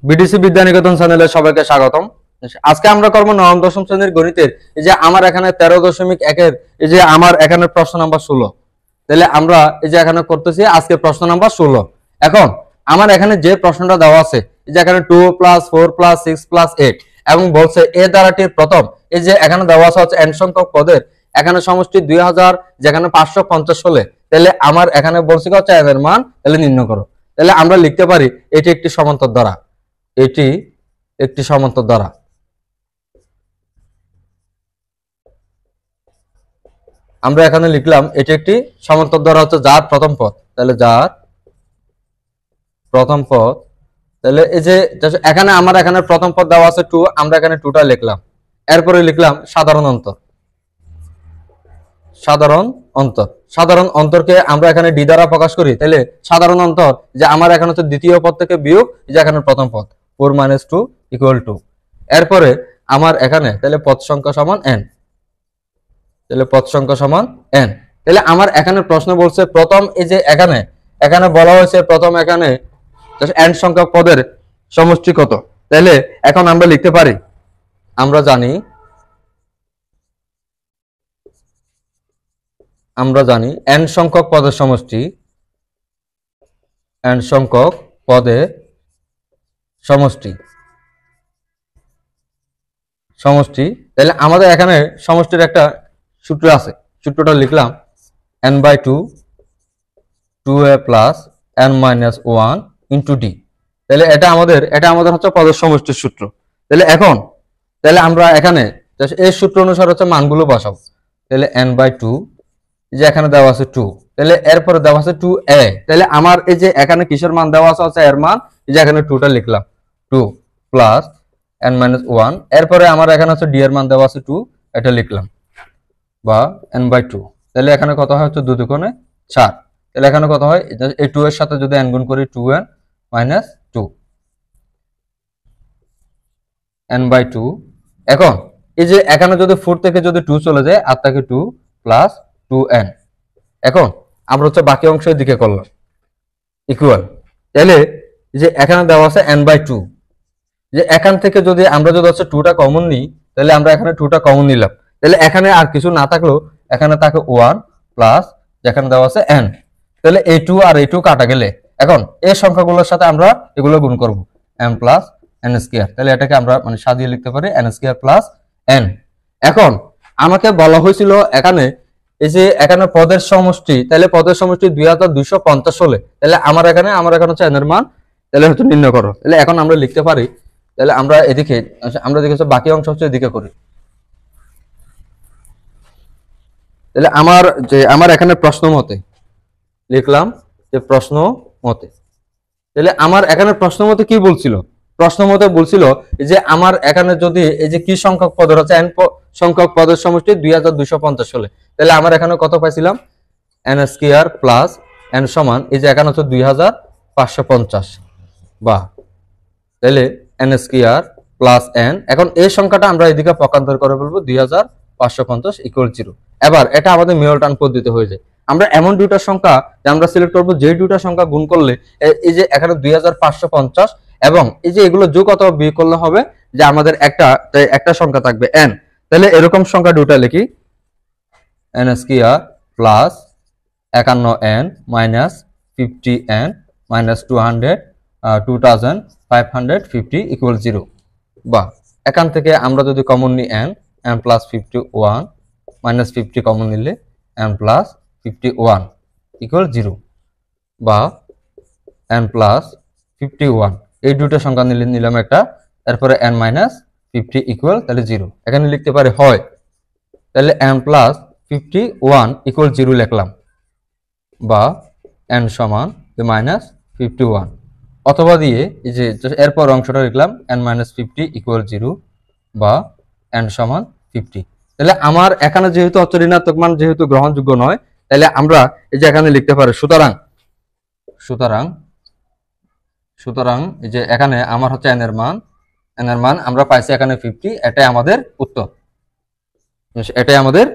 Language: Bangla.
বিডিসি বিদ্যানিকেতন চ্যানেলে সবাইকে স্বাগতম। আজকে আমরা করব নবম দশম শ্রেণীর গণিতের এই যে আমার এখানে 13.1 এই যে আমার এখানে প্রশ্ন নাম্বার 16। তাহলে আমরা এই যে এখানে করতেছি আজকে প্রশ্ন নাম্বার 16। এখন আমার এখানে যে প্রশ্নটা দেওয়া আছে এই যে এখানে 2 + 4 + 6 + 8 এবং বলছে এ ধারাটির প্রথম এই যে এখানে দেওয়া আছে n সংখ্যক পদের এখানে সমষ্টি 2000 যেখানে 550 হলে তাহলে আমার এখানে বলছে হচ্ছে n এর মান তাহলে নির্ণয় করো। তাহলে আমরা লিখতে পারি এটি একটি সমান্তর দ্বারা, এটি একটি সমান্তর দ্বারা। আমরা এখানে লিখলাম এটি একটি সমান্তর দ্বারা হচ্ছে যার প্রথম পদ, তাহলে যার প্রথম পদ, তাহলে এই যে এখানে আমার এখানে প্রথম পদ দেওয়া আছে 2, আমরা এখানে 2টা লিখলাম। এরপরে লিখলাম সাধারণ অন্তর, সাধারণ অন্তর, সাধারণ অন্তরকে আমরা এখানে ডি দ্বারা প্রকাশ করি। তাহলে সাধারণ অন্তর যে আমার এখানে হচ্ছে দ্বিতীয় পদ থেকে বিয়োগ যে এখানে প্রথম পদ 4 - 2 = 2। এরপরে আমার এখানে তাহলে পদ সংখ্যা সমান n, তাহলে পদ সংখ্যা সমান n। তাহলে আমার এখানে প্রশ্ন বলছে প্রথম এই যে এখানে এখানে বলা হয়েছে প্রথম এখানে n সংখ্যক পদের সমষ্টি কত। তাহলে এখন আমরা লিখতে পারি, আমরা জানি n সংখ্যক পদের সমষ্টি, n সংখ্যক পদের সমষ্টি, সমষ্টি। তাহলে আমাদের এখানে সমষ্টির একটা সূত্র আছে, সূত্রটা লিখলাম n/2 2a + n - 1 * d। তাহলে এটা আমাদের হচ্ছে পদের সমষ্টির সূত্র। তাহলে এখন তাহলে আমরা এখানে এই সূত্র অনুসারে হচ্ছে মানগুলো বসাবো। তাহলে n/2 যে এখানে দেওয়া আছে 2, তাহলে এরপরে দেওয়া আছে 2a। তাহলে আমার এই যে এখানে কিসের মান দেওয়া আছে এর মান, এই যে এখানে 2টা লিখলাম 2 + n - 1। এরপরে আমার এখানে হচ্ছে d এর মান দেওয়া আছে 2, এটা লিখলাম বা n/2। তাহলে এখানে কত হয় হচ্ছে 2 × 4। তাহলে এখানে কত হয় এই 2 এর সাথে যদি n গুণ করি 2n - 2 n/2। এখন এই যে এখানে যদি 4 থেকে যদি 2 চলে যায় আর থাকে 2 + 2n। এখন আমরা হচ্ছে বাকি অংশের দিকে করলাম ইকুয়াল। তাহলে যে এখানে দেওয়া আছে n/2, যে এখান থেকে যদি আমরা যদি হচ্ছে 2টা কমন নিই তাহলে আমরা এখানে 2টা কমন নিলাম। তাহলে এখানে আর কিছু না থাকলেও এখানে থাকে 1 প্লাস যেখানে দেওয়া আছে n। তাহলে এই 2 আর এই 2 কাটা গেলে এখন এই সংখ্যাগুলোর সাথে আমরা এগুলো গুণ করব m + n²। তাহলে এটাকে আমরা মানে সাজিয়ে লিখতে পারি n² + n। এখন আমাকে বলা হয়েছিল এখানে এই যে এখানে পদের সমষ্টি, তাহলে পদের সমষ্টি 2250 হলে তাহলে আমার এখানে হচ্ছে n এর মান তাহলে হচ্ছে নির্ণয় করো। তাহলে এখন আমরা লিখতে পারি, তাহলে আমরা এদিকে আমরা দেখেছি বাকি অংশ হচ্ছে এদিকে করি। তাহলে আমার এখানে প্রশ্ন মতে লিখলাম যে প্রশ্ন মতে, তাহলে আমার এখানে প্রশ্ন মতে কি বলছিল, প্রশ্ন মতে বলছিল যে আমার এখানে যদি এই যে কি সংখ্যক পদের হচ্ছে n সংখ্যক পদের সমষ্টি 2250 হলে তাহলে আমার এখানে কত পাইছিলাম n² + n সমান এই যে এখানে হচ্ছে 2550 বা তাহলে n² + n। এখন এই সংখ্যাটা আমরা এদিকে পক্ষান্তর করে বলবো 2550 = 0। এবার এটা আমাদের মিডলটার্ম পদ্ধতি হয়ে যায়। আমরা এমন দুইটা সংখ্যা যে আমরা সিলেক্ট করব যে দুইটা সংখ্যা গুণ করলে এই যে এখানে 2550 এবং এই যে এগুলো যোগ অথবা বিয়োগ করলে হবে যে আমাদের একটা সংখ্যা থাকবে n। তাহলে এরকম সংখ্যা দুটো লিখি n² + 51n - 50n - 2550 = 0 বা এখান থেকে আমরা যদি কমন নিই n + 51 - 50 কমন নিলে n + 51 = 0 বা n + 51 এই দুটো সংখ্যা নিলাম একটা, তারপরে n - 50 = তাহলে 0। এখানে লিখতে পারি হয়, তাহলে n + 51 = 0 লিখলাম বা n সমান -51 অথবা দিয়ে এই যে এরপর অংশটা লিখলাম n - 50 = 0 বা n সমান 50। তাহলে আমার এখানে যেহেতু ঋণাত্মক মান যেহেতু গ্রহণযোগ্য নয় তাহলে আমরা এই যে এখানে লিখতে পারি সুতরাং এই যে এখানে আমার হচ্ছে n এর মান আমরা পাইছি এখানে 50। এটাই আমাদের উত্তর, এটাই আমাদের